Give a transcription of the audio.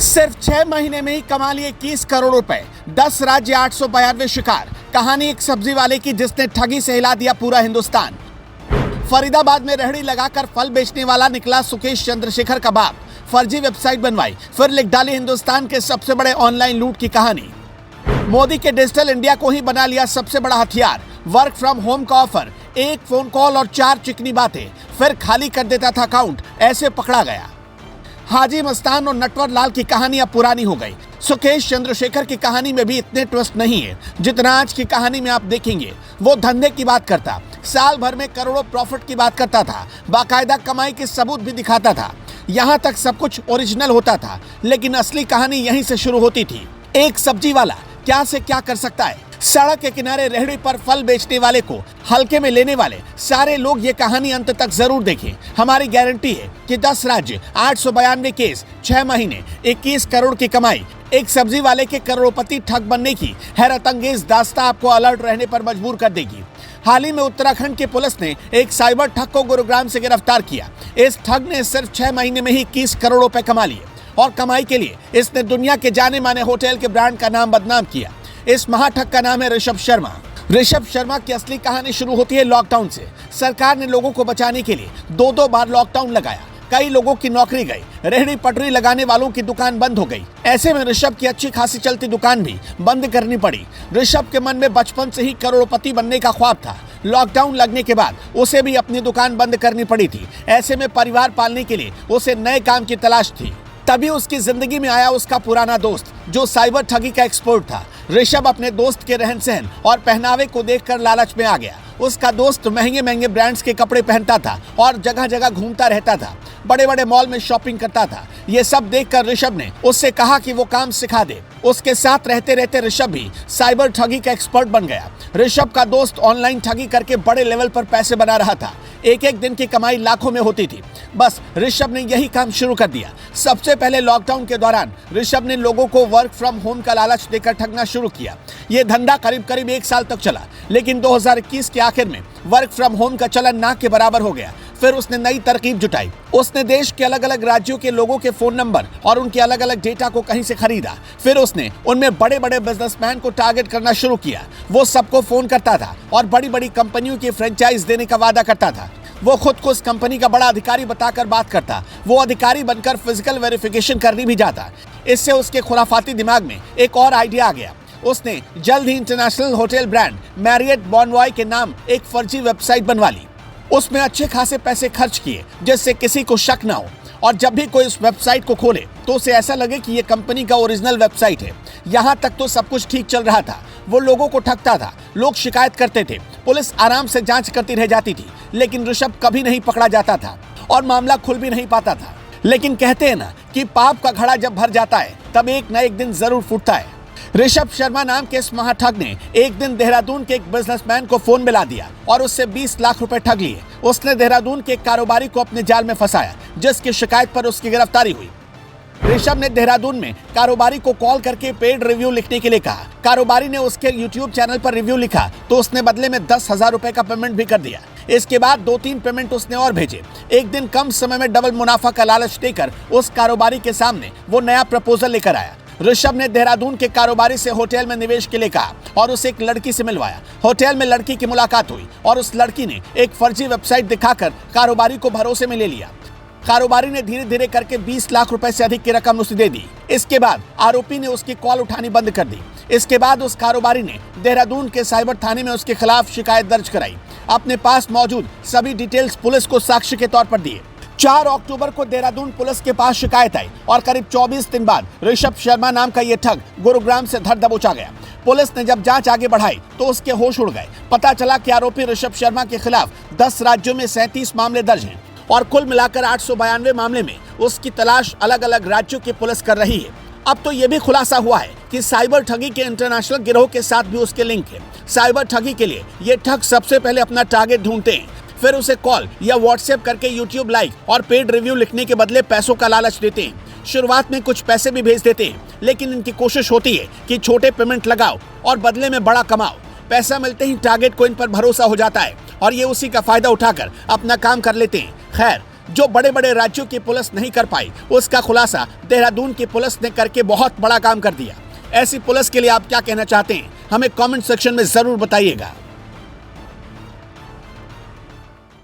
सिर्फ 6 महीने में ही कमा लिए 21 करोड़ रुपए, 10 राज्य, 892 शिकार। कहानी एक सब्जी वाले की जिसने ठगी से हिला दिया पूरा हिंदुस्तान। फरीदाबाद में रेहड़ी लगाकर फल बेचने वाला निकला सुकेश चंद्रशेखर का बाप। फर्जी वेबसाइट बनवाई, फिर लिख डाली हिंदुस्तान के सबसे बड़े ऑनलाइन लूट की कहानी। मोदी के डिजिटल इंडिया को ही बना लिया सबसे बड़ा हथियार। वर्क फ्रॉम होम का ऑफर, एक फोन कॉल और 4 चिकनी बातें, फिर खाली कर देता था अकाउंट, ऐसे पकड़ा गया। हाजी मस्तान और नटवर लाल की कहानी अब पुरानी हो गई। सुकेश चंद्रशेखर की कहानी में भी इतने ट्विस्ट नहीं है जितना आज की कहानी में आप देखेंगे। वो धंधे की बात करता, साल भर में करोड़ों प्रॉफिट की बात करता था, बाकायदा कमाई के सबूत भी दिखाता था। यहाँ तक सब कुछ ओरिजिनल होता था, लेकिन असली कहानी यहीं से शुरू होती थी। एक सब्जी वाला क्या से क्या कर सकता है। सड़क के किनारे रेहड़ी पर फल बेचने वाले को हल्के में लेने वाले सारे लोग ये कहानी अंत तक जरूर देखें। हमारी गारंटी है कि 10 राज्य, 892 केस, 6 महीने, 21 करोड़ की कमाई, एक सब्जी वाले के करोड़पति ठग बनने की हैरतअंगेज दास्तां आपको अलर्ट रहने पर मजबूर कर देगी। हाल ही में उत्तराखंड की पुलिस ने एक साइबर ठग को गुरुग्राम से गिरफ्तार किया। इस ठग ने सिर्फ 6 महीने में ही 21 करोड़ रुपए कमा लिए और कमाई के लिए इसने दुनिया के जाने माने होटल के ब्रांड का नाम बदनाम किया। इस महाठग का नाम है ऋषभ शर्मा। ऋषभ शर्मा की असली कहानी शुरू होती है लॉकडाउन से। सरकार ने लोगों को बचाने के लिए 2-2 बार लॉकडाउन लगाया। कई लोगों की नौकरी गई, रेहड़ी पटरी लगाने वालों की दुकान बंद हो गई। ऐसे में ऋषभ की अच्छी खासी चलती दुकान भी बंद करनी पड़ी। ऋषभ के मन में बचपन से ही करोड़पति बनने का ख्वाब था। लॉकडाउन लगने के बाद उसे भी अपनी दुकान बंद करनी पड़ी थी। ऐसे में परिवार पालने के लिए उसे नए काम की तलाश थी। तभी उसकी जिंदगी में आया उसका पुराना दोस्त जो साइबर ठगी का एक्सपर्ट था। ऋषभ अपने दोस्त के रहन सहन और पहनावे को देखकर लालच में आ गया। उसका दोस्त महंगे महंगे ब्रांड्स के कपड़े पहनता था और जगह जगह घूमता रहता था, बड़े बड़े मॉल में शॉपिंग करता था। ये सब देखकर ऋषभ ने उससे कहा कि वो काम सिखा दे। उसके साथ रहते रहते ऋषभ भी साइबर ठगी का एक्सपर्ट बन गया। ऋषभ का दोस्त ऑनलाइन ठगी करके बड़े लेवल पर पैसे बना रहा था। एक एक दिन की कमाई लाखों में होती थी। बस ऋषभ ने यही काम शुरू कर दिया। सबसे पहले लॉकडाउन के दौरान ऋषभ ने लोगों को वर्क फ्रॉम होम का लालच देकर ठगना शुरू किया। ये धंधा करीब 1 साल तक चला, लेकिन 2021 के आखिर में वर्क फ्रॉम होम का चलन ना के बराबर हो गया। फिर उसने नई तरकीब जुटाई। उसने देश के अलग अलग राज्यों के लोगों के फोन नंबर और उनके अलग अलग डेटा को कहीं से खरीदा। फिर उसने उनमें बड़े बड़े बिजनेसमैन को टारगेट करना शुरू किया। वो सबको फोन करता था और बड़ी बड़ी कंपनियों की फ्रेंचाइज देने का वादा करता था। वो खुद को उस कंपनी का बड़ा अधिकारी बताकर बात करता। वो अधिकारी बनकर फिजिकल वेरिफिकेशन करनी भी जाता। इससे उसके खुराफाती दिमाग में एक और आइडिया आ गया। उसने जल्द ही international hotel brand Marriott Bonvoy के नाम एक फर्जी वेबसाइट बनवा ली। उसमें अच्छे खासे पैसे खर्च किए जिससे किसी को शक ना हो, और जब भी कोई उस वेबसाइट को खोले तो उसे ऐसा लगे कि ये कंपनी का ओरिजिनल वेबसाइट है। यहाँ तक तो सब कुछ ठीक चल रहा था। वो लोगों को ठगता था, लोग शिकायत करते थे, पुलिस आराम से जांच करती रह जाती थी, लेकिन ऋषभ कभी नहीं पकड़ा जाता था और मामला खुल भी नहीं पाता था। लेकिन कहते हैं ना कि पाप का घड़ा जब भर जाता है तब एक न एक दिन जरूर फूटता है। ऋषभ शर्मा नाम के इस महाठग ने एक दिन देहरादून के एक बिजनेसमैन को फोन मिला दिया और उससे 20 लाख रुपए ठग लिए। उसने देहरादून के एक कारोबारी को अपने जाल में फंसाया, जिसकी शिकायत पर उसकी गिरफ्तारी हुई। ऋषभ ने देहरादून में कारोबारी को कॉल करके पेड रिव्यू लिखने के लिए कहा। कारोबारी ने उसके YouTube चैनल पर रिव्यू लिखा तो उसने बदले में 10,000 रुपए का पेमेंट भी कर दिया। इसके बाद 2-3 पेमेंट उसने और भेजे। एक दिन कम समय में डबल मुनाफा का लालच देकर उस कारोबारी के सामने वो नया प्रपोजल लेकर आया। ऋषभ ने देहरादून के कारोबारी से होटल में निवेश के लिए कहा और उसे एक लड़की से मिलवाया। होटल में लड़की की मुलाकात हुई और उस लड़की ने एक फर्जी वेबसाइट दिखाकर कारोबारी को भरोसे में ले लिया। कारोबारी ने धीरे धीरे करके 20 लाख रुपए से अधिक की रकम उसे दे दी। इसके बाद आरोपी ने उसकी कॉल उठानी बंद कर दी। इसके बाद उस कारोबारी ने देहरादून के साइबर थाने में उसके खिलाफ शिकायत दर्ज कराई। अपने पास मौजूद सभी डिटेल्स पुलिस को साक्ष्य के तौर पर दिए। 4 अक्टूबर को देहरादून पुलिस के पास शिकायत आई और करीब 24 दिन बाद ऋषभ शर्मा नाम का ये ठग गुरुग्राम से धर दबोचा गया। पुलिस ने जब जांच आगे बढ़ाई तो उसके होश उड़ गए। पता चला कि आरोपी ऋषभ शर्मा के खिलाफ 10 राज्यों में 37 मामले दर्ज हैं और कुल मिलाकर 892 मामले में उसकी तलाश अलग अलग राज्यों की पुलिस कर रही है। अब तो ये भी खुलासा हुआ है कि साइबर ठगी के इंटरनेशनल गिरोह के साथ भी उसके लिंक है। साइबर ठगी के लिए ये ठग सबसे पहले अपना टारगेट ढूंढते हैं, फिर उसे कॉल या व्हाट्सएप करके YouTube लाइक और पेड रिव्यू लिखने के बदले पैसों का लालच देते हैं। शुरुआत में कुछ पैसे भी भेज देते हैं, लेकिन इनकी कोशिश होती है कि छोटे पेमेंट लगाओ और बदले में बड़ा कमाओ। पैसा मिलते ही टारगेट को इन पर भरोसा हो जाता है और ये उसी का फायदा उठाकर अपना काम कर लेते हैं। खैर, जो बड़े बड़े राज्यों की पुलिस नहीं कर पाई, उसका खुलासा देहरादून की पुलिस ने करके बहुत बड़ा काम कर दिया। ऐसी पुलिस के लिए आप क्या कहना चाहते हैं, हमें कमेंट सेक्शन में जरूर बताइएगा।